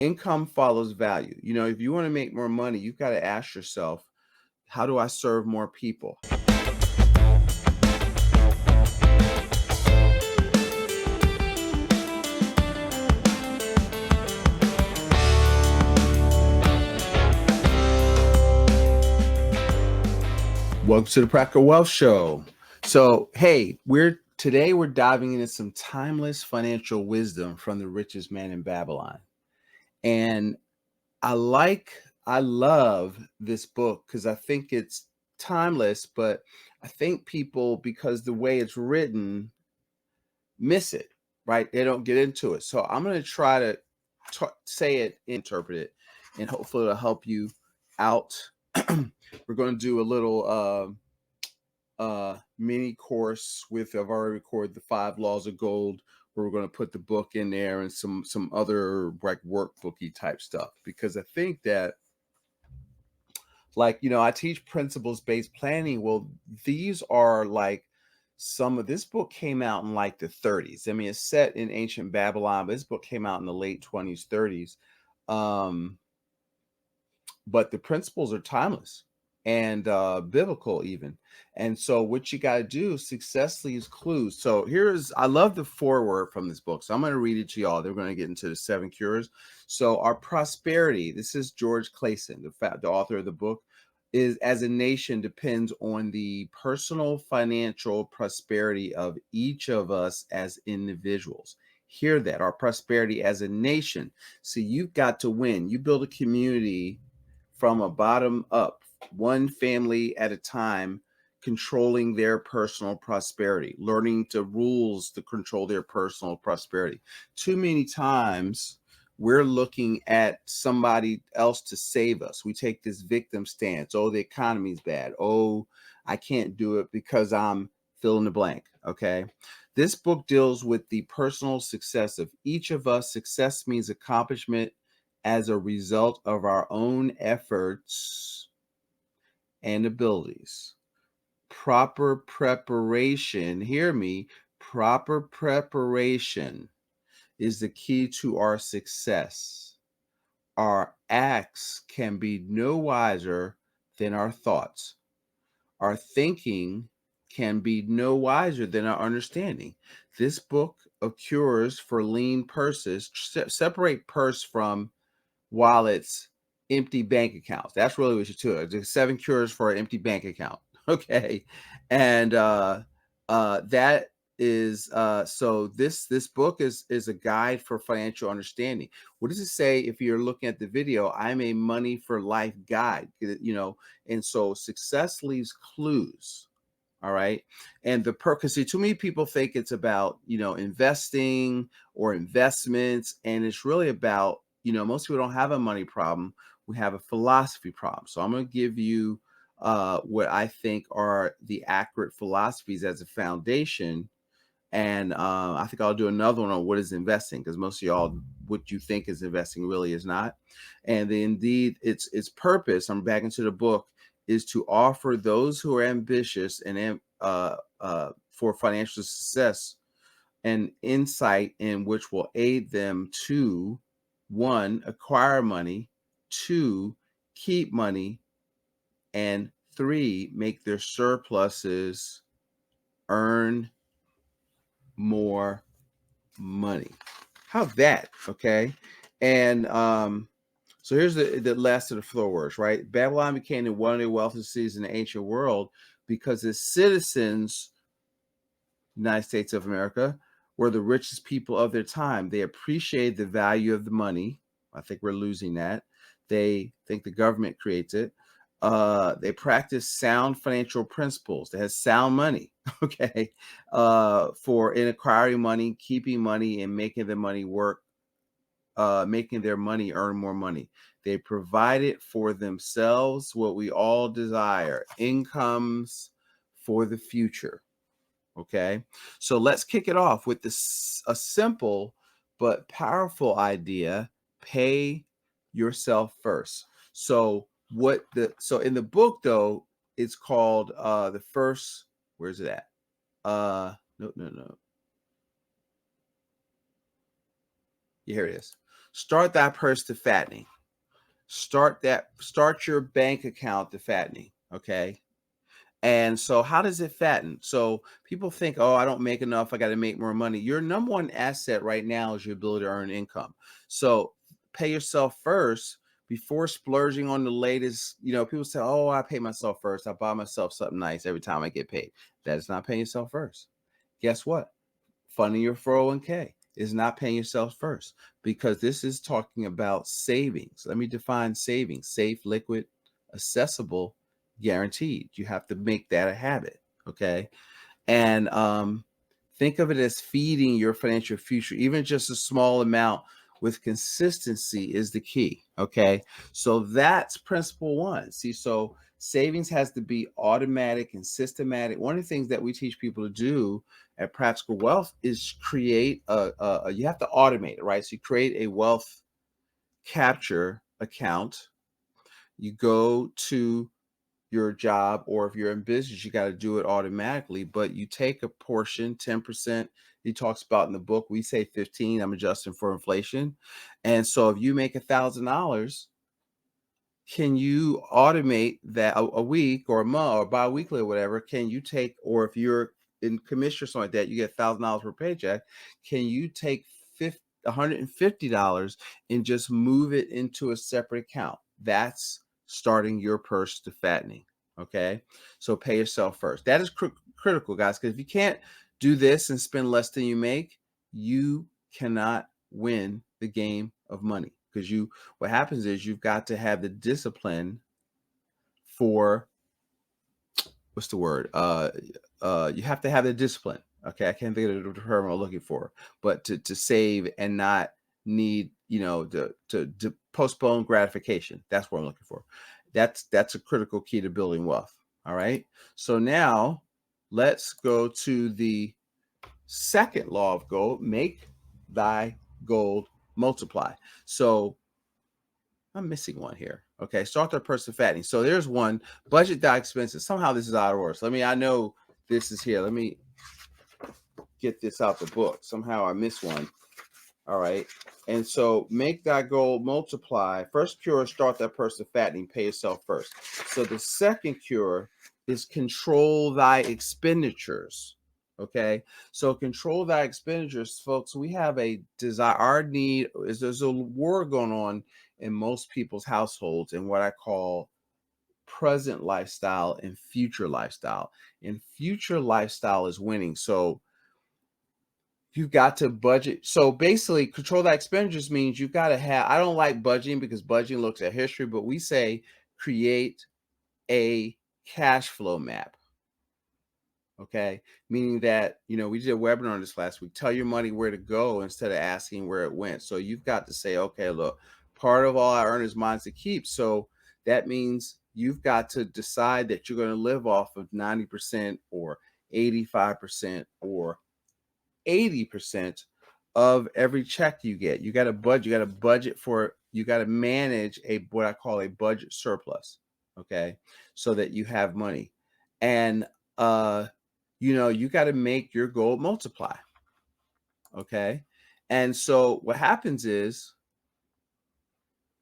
income follows value. If you want to make more money, you've got to ask yourself, how do I serve more people? Welcome to the Practical Wealth Show. So, hey, we're diving into some timeless financial wisdom from the richest man in Babylon. And I love this book because I think it's timeless, but I think people, because the way it's written, miss it, right? They don't get into it. So I'm going to try to say it, interpret it, and hopefully it'll help you out. We're going to do a little mini course I've already recorded the 5 laws of gold, where we're going to put the book in there and some other like workbooky type stuff, because I think that, I teach principles based planning. Well, these are like some of this book came out in like the 30s. I mean, it's set in ancient Babylon, but this book came out in the late 20s, 30s. But the principles are timeless and biblical even. And so what you got to do successfully is clues. So I love the foreword from this book. So I'm going to read it to y'all. They're going to get into the 7 cures. So our prosperity, this is George Clason, the author of the book, is as a nation depends on the personal financial prosperity of each of us as individuals. Hear that, our prosperity as a nation. So you've got to win. You build a community from a bottom up, one family at a time, controlling their personal prosperity, learning the rules to control their personal prosperity. Too many times we're looking at somebody else to save us. We take this victim stance. Oh, the economy's bad. Oh, I can't do it because I'm fill in the blank. Okay. This book deals with the personal success of each of us. Success means accomplishment as a result of our own efforts and abilities. Proper preparation, hear me, proper preparation is the key to our success. Our acts can be no wiser than our thoughts. Our thinking can be no wiser than our understanding. This book of cures for lean purses, separate purse from wallets, empty bank accounts. That's really what you do. There's 7 cures for an empty bank account. Okay. And that is so this book is a guide for financial understanding. What does it say if you're looking at the video? I'm a money for life guide, and so success leaves clues. All right. And because see, too many people think it's about, investing or investments. And it's really about, most people don't have a money problem. We have a philosophy problem. So I'm going to give you what I think are the accurate philosophies as a foundation. And I think I'll do another one on what is investing, because most of y'all, what you think is investing really is not. And then indeed, its purpose, I'm back into the book, is to offer those who are ambitious and for financial success an insight in which will aid them to, 1, acquire money, 2, keep money, and 3, make their surpluses earn more money. How's that? Okay. And so here's the last of the floor words, right? Babylon became one of the wealthiest cities in the ancient world because its citizens, United States of America, were the richest people of their time. They appreciate the value of the money. I think we're losing that. They think the government creates it. They practice sound financial principles. That has sound money, okay, for in acquiring money, keeping money, and making the money work, making their money earn more money. They provide it for themselves, what we all desire, incomes for the future. Okay, so let's kick it off with a simple but powerful idea: pay yourself first. So in the book though, it's called the first. Where's it at? No. Yeah, here it is. Start that purse to fattening. Start your bank account to fattening. Okay. And so how does it fatten? So people think, oh, I don't make enough. I got to make more money. Your number one asset right now is your ability to earn income. So pay yourself first before splurging on the latest. People say, oh, I pay myself first. I buy myself something nice every time I get paid. That is not paying yourself first. Guess what? Funding your 401k is not paying yourself first, because this is talking about savings. Let me define savings: safe, liquid, accessible, guaranteed. You have to make that a habit. Okay. And think of it as feeding your financial future. Even just a small amount with consistency is the key. Okay. So that's principle one. See, so savings has to be automatic and systematic. One of the things that we teach people to do at Practical Wealth is create you have to automate it, right? So you create a wealth capture account. You go to your job, or if you're in business, you got to do it automatically, but you take a portion, 10%. He talks about in the book, we say 15. I'm adjusting for inflation. And so if you make $1,000, can you automate that a week or a month or bi-weekly or whatever? Can you take, or if you're in commission or something like that, you get $1,000 per paycheck. Can you take $150 and just move it into a separate account? That's starting your purse to fattening. Okay. So pay yourself first. That is critical, guys, because if you can't do this and spend less than you make, you cannot win the game of money. Because what happens is you've got to have the discipline for, what's the word? You have to have the discipline. Okay, I can't think of the term I'm looking for, but to save and not need, to postpone gratification. That's what I'm looking for. That's a critical key to building wealth. All right. So now let's go to the second law of gold: make thy gold multiply. So I'm missing one here. Okay, start their person fattening. So there's one: budget thy expenses. Somehow this is out of order. So I know this is here. Let me get this out the book. Somehow I missed one. All right. And so make thy goal multiply. First cure, start that person fattening, pay yourself first. So the second cure is control thy expenditures. Okay. So control thy expenditures, folks. We have a desire, our need is, there's a war going on in most people's households in what I call present lifestyle and future lifestyle. And future lifestyle is winning. So you've got to budget. So basically, control that expenditures means you've got to have, I don't like budgeting because budgeting looks at history, but we say create a cash flow map. Okay. Meaning that, we did a webinar on this last week. Tell your money where to go instead of asking where it went. So you've got to say, okay, look, part of all I earn is mine to keep. So that means you've got to decide that you're going to live off of 90% or 85% or 80% of every check you get. You got to budget. You got to budget for. You got to manage what I call a budget surplus. Okay, so that you have money, and you got to make your goal multiply. Okay, and so what happens is,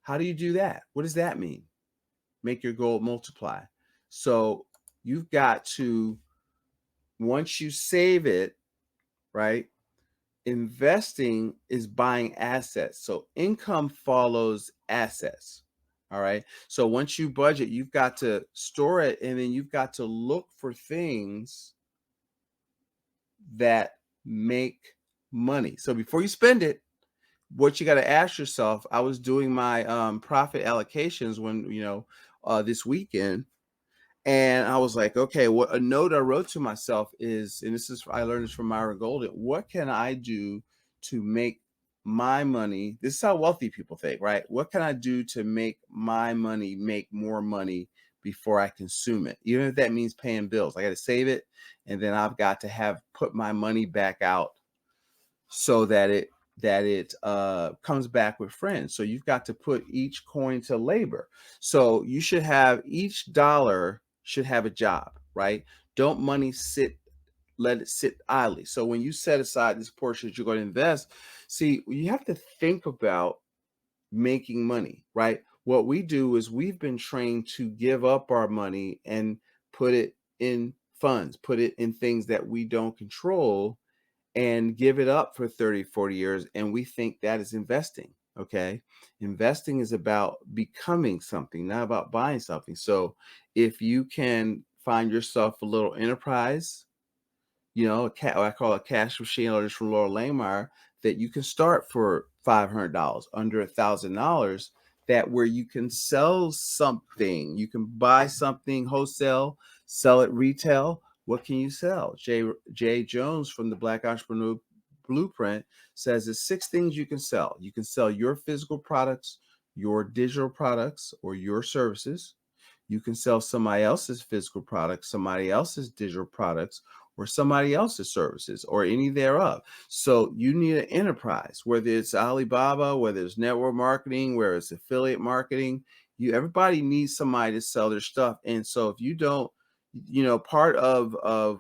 how do you do that? What does that mean? Make your goal multiply. So you've got to, once you save it, right? Investing is buying assets. So income follows assets. All right. So once you budget, you've got to store it, and then you've got to look for things that make money. So before you spend it, what you got to ask yourself, I was doing my profit allocations when, this weekend. And I was like, okay, what a note I wrote to myself is, and I learned this from Myron Golden: what can I do to make my money? This is how wealthy people think, right? What can I do to make my money make more money before I consume it? Even if that means paying bills, I got to save it, and then I've got to put my money back out so that it comes back with friends. So you've got to put each coin to labor. So you should have, each dollar should have a job, right? Don't let it sit idly. So when you set aside this portion that you're going to invest, see, you have to think about making money, right? What we do is we've been trained to give up our money and put it in funds, put it in things that we don't control and give it up for 30, 40 years. And we think that is investing. Okay. Investing is about becoming something, not about buying something. So if you can find yourself a little enterprise, I call it a cash machine, or just from Laura Langmeyer, that you can start for $500, under $1,000, that where you can sell something, you can buy something wholesale, sell it retail. What can you sell? Jay Jones from the Black Entrepreneur Blueprint says there's 6 things you can sell. You can sell your physical products, your digital products, or your services. You can sell somebody else's physical products, somebody else's digital products, or somebody else's services, or any thereof. So you need an enterprise, whether it's Alibaba, whether it's network marketing, whether it's affiliate marketing. Everybody needs somebody to sell their stuff. And so if you don't, part of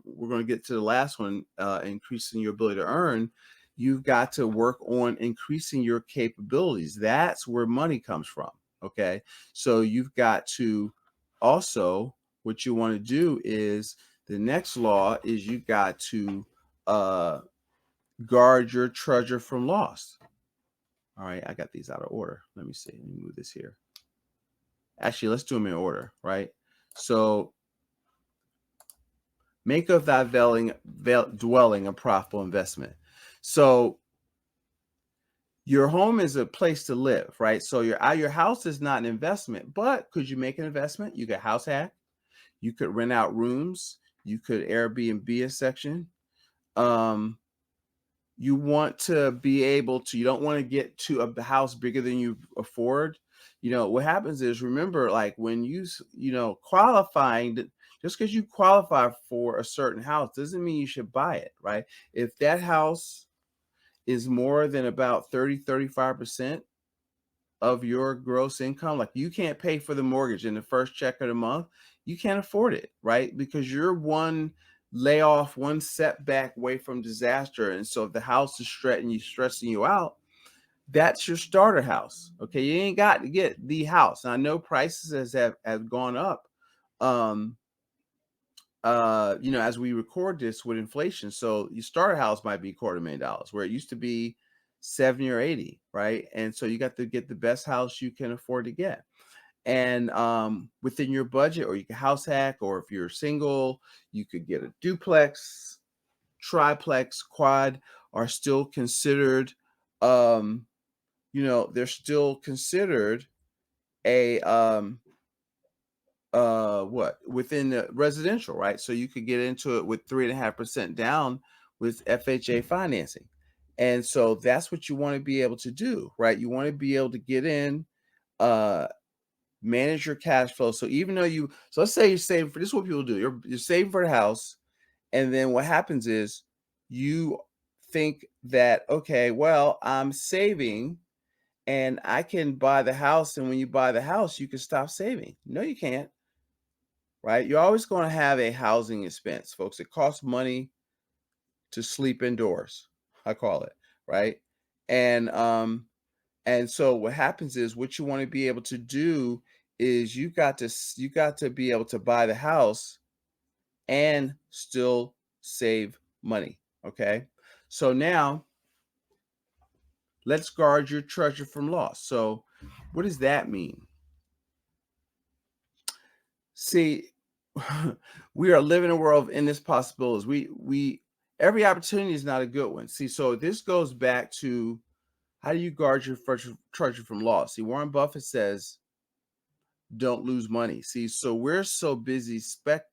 we're going to get to the last one, increasing your ability to earn. You've got to work on increasing your capabilities. That's where money comes from. Okay. So you've got to also, what you want to do is, the next law is you got to guard your treasure from loss. All right, I got these out of order. Let me see. Let me move this here. Actually, let's do them in order, right? So make of thy dwelling a profitable investment. So your home is a place to live, right? So your house is not an investment, but could you make an investment? You could house hack. You could rent out rooms. You could Airbnb a section. You want to be able to, you don't want to get to a house bigger than you afford. What happens is, remember, like when qualifying, just because you qualify for a certain house doesn't mean you should buy it, right? If that house is more than about 35% of your gross income, like you can't pay for the mortgage in the first check of the month, you can't afford it, right? Because you're one layoff, one setback away from disaster. And so if the house is stressing you out, that's your starter house. Okay. You ain't got to get the house. And I know prices have gone up. As we record this with inflation. So your starter house might be $250,000 where it used to be 70 or 80, right? And so you got to get the best house you can afford to get. And within your budget, or you can house hack, or if you're single, you could get a duplex, triplex, quad are still considered, they're still considered a within the residential, right? So you could get into it with 3.5% down with FHA financing. And so that's what you want to be able to do, right? You want to be able to get in, manage your cash flow. So even though let's say you're saving for, this is what people do. You're saving for the house. And then what happens is you think that, okay, well, I'm saving and I can buy the house. And when you buy the house, you can stop saving. No, you can't. Right? You're always going to have a housing expense, folks. It costs money to sleep indoors, I call it, right? And so what happens is, what you want to be able to do is you got to be able to buy the house and still save money, okay? So now let's guard your treasure from loss. So what does that mean? See, we are living in a world of endless possibilities. We every opportunity is not a good one. See, so this goes back to, how do you guard your treasure from loss? See, Warren Buffett says, don't lose money. See, so we're so busy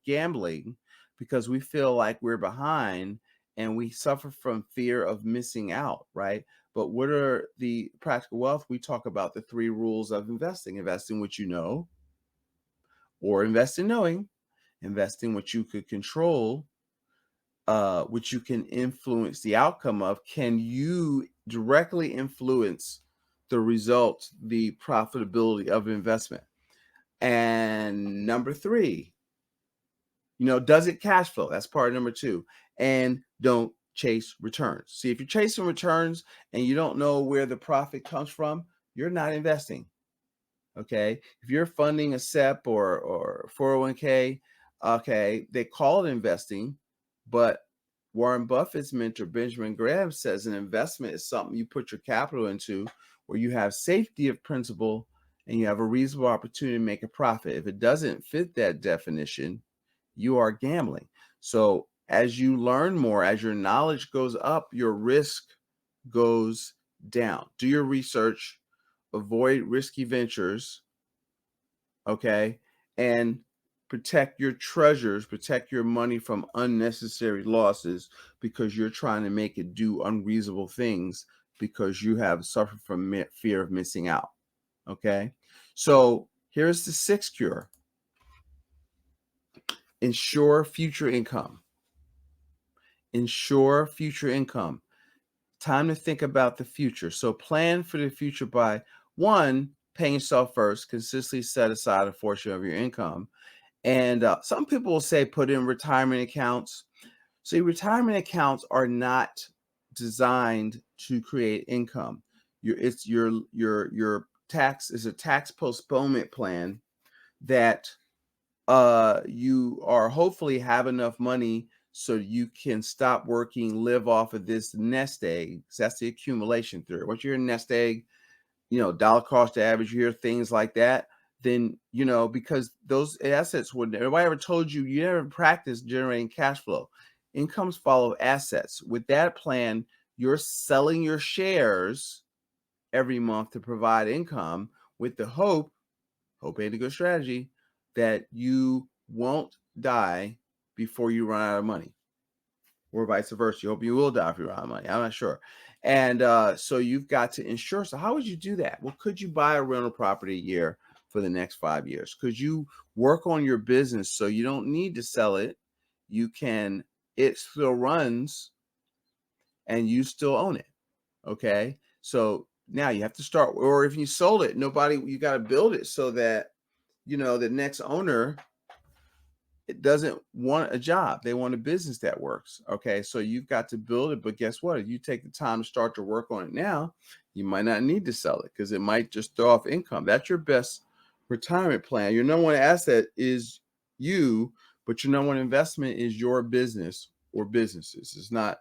gambling because we feel like we're behind and we suffer from fear of missing out, right? But what are the practical wealth? We talk about the 3 rules of investing: investing what you know, or invest in knowing, investing what you could control, which you can influence the outcome of. Can you directly influence the results, the profitability of investment? And number 3, does it cash flow? That's part number 2. And don't chase returns. See, if you're chasing returns and you don't know where the profit comes from, you're not investing. Okay. If you're funding a SEP or 401k, okay, they call it investing, but Warren Buffett's mentor, Benjamin Graham, says an investment is something you put your capital into where you have safety of principal and you have a reasonable opportunity to make a profit. If it doesn't fit that definition, you are gambling. So as you learn more, as your knowledge goes up, your risk goes down. Do your research, avoid risky ventures, okay, and protect your treasures, protect your money from unnecessary losses because you're trying to make it do unreasonable things because you have suffered from fear of missing out. Okay, so here's the sixth cure: ensure future income. Ensure future income. Time to think about the future. So plan for the future by one, paying yourself first, consistently set aside a portion of your income. And some people will say put in retirement accounts. See, retirement accounts are not designed to create income. It's your tax is a tax postponement plan that you are hopefully have enough money so you can stop working, live off of this nest egg. So that's the accumulation theory. Once you're a nest egg, dollar cost average, you hear things like that, then, because those assets would, nobody ever told you, you never practice generating cash flow. Incomes follow assets. With that plan, you're selling your shares every month to provide income with the hope ain't a good strategy, that you won't die before you run out of money, or vice versa. You hope you will die if you run out of money. I'm not sure. And so you've got to insure. So how would you do that? Well, could you buy a rental property a year for the next 5 years? Could you work on your business so you don't need to sell it? It still runs and you still own it. Okay. So now you have to start, or if you sold it, you got to build it so that, the next owner, it doesn't want a job. They want a business that works. Okay. So you've got to build it. But guess what? If you take the time to start to work on it now, you might not need to sell it because it might just throw off income. That's your best retirement plan. Your number one asset is you, but your number one investment is your business or businesses. It's not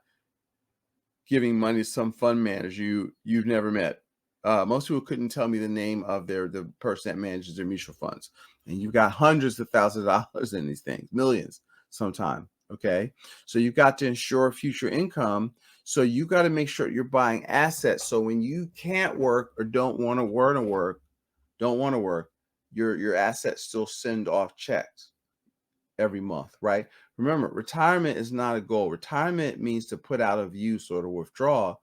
giving money to some fund manager you've never met. Most people couldn't tell me the name of the person that manages their mutual funds, and you've got hundreds of thousands of dollars in these things, millions sometime. Okay, so you've got to ensure future income. So you got to make sure you're buying assets. So when you can't work or don't want to work, your assets still send off checks every month, right? Remember, retirement is not a goal. Retirement means to put out of use or to withdraw.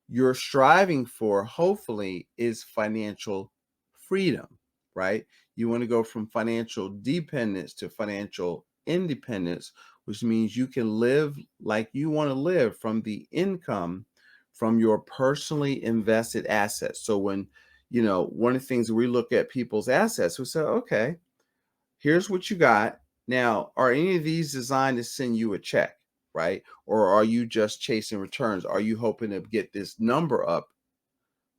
You're striving for, hopefully, is financial freedom, right? You want to go from financial dependence to financial independence, which means you can live like you want to live from the income from your personally invested assets. So when, one of the things we look at people's assets, we say, okay, here's what you got. Now, are any of these designed to send you a check, right? Or are you just chasing returns? Are you hoping to get this number up,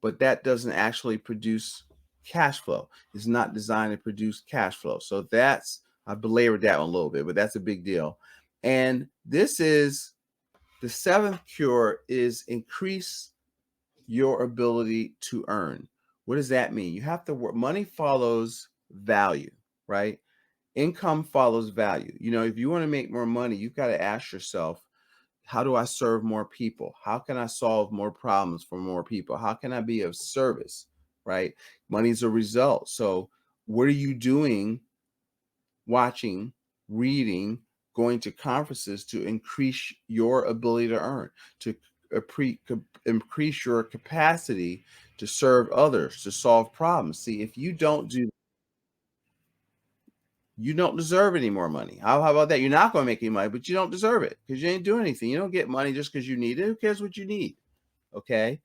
but that doesn't actually produce cash flow? It's not designed to produce cash flow. So I belabored that one a little bit, but that's a big deal. And this is the seventh cure: is increase your ability to earn. What does that mean? You have to work. Money follows value, right? Income follows value. If you want to make more money, you've got to ask yourself, how do I serve more people? How can I solve more problems for more people? How can I be of service? Right? Money's a result. So what are you doing, watching, reading, going to conferences to increase your ability to earn, to increase your capacity to serve others, to solve problems? See, if you don't do, you don't deserve any more money. How about that? You're not going to make any money, but you don't deserve it because you ain't doing anything. You don't get money just because you need it. Who cares what you need? Okay.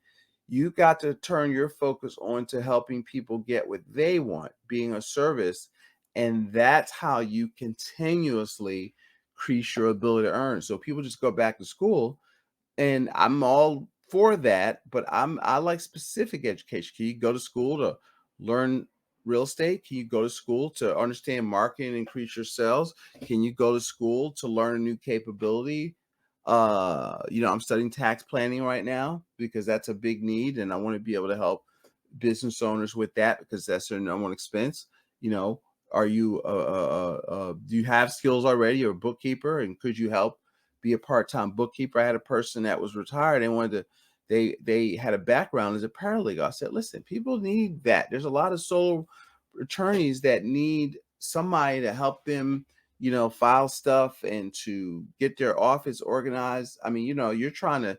You got to turn your focus on to helping people get what they want, being a service. And that's how you continuously increase your ability to earn. So people just go back to school, and I'm all for that, but I like specific education. Can you go to school to learn real estate? Can you go to school to understand marketing and increase your sales? Can you go to school to learn a new capability? I'm studying tax planning right now because that's a big need, and I want to be able to help business owners with that because that's their number one expense. You know, are you do you have skills already? You're a bookkeeper, and could you help be a part-time bookkeeper? I had a person that was retired and wanted to. They had a background as a paralegal. I said, listen, people need that. There's a lot of solo attorneys that need somebody to help them, file stuff and to get their office organized. I mean, you're trying to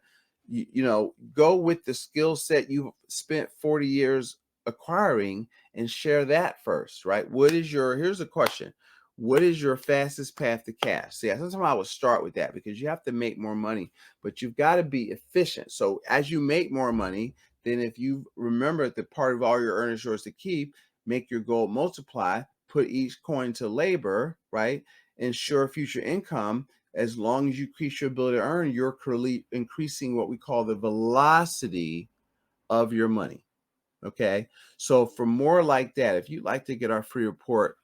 go with the skill set you've spent 40 years acquiring and share that first, right? Here's a question. What is your fastest path to cash? See, sometimes I would start with that because you have to make more money, but you've got to be efficient. So as you make more money, then if you remember that part of all your earnings yours to keep, make your goal multiply, put each coin to labor, right? Ensure future income. As long as you increase your ability to earn, you're increasing what we call the velocity of your money. Okay. So for more like that, if you'd like to get our free report,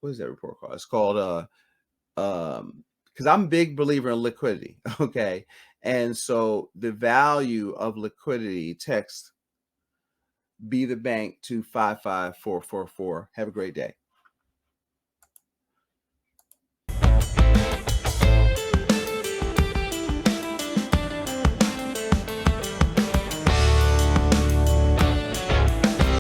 what is that report called? It's called because I'm a big believer in liquidity. Okay. And so the value of liquidity, text Be the Bank to 55444. Have a great day.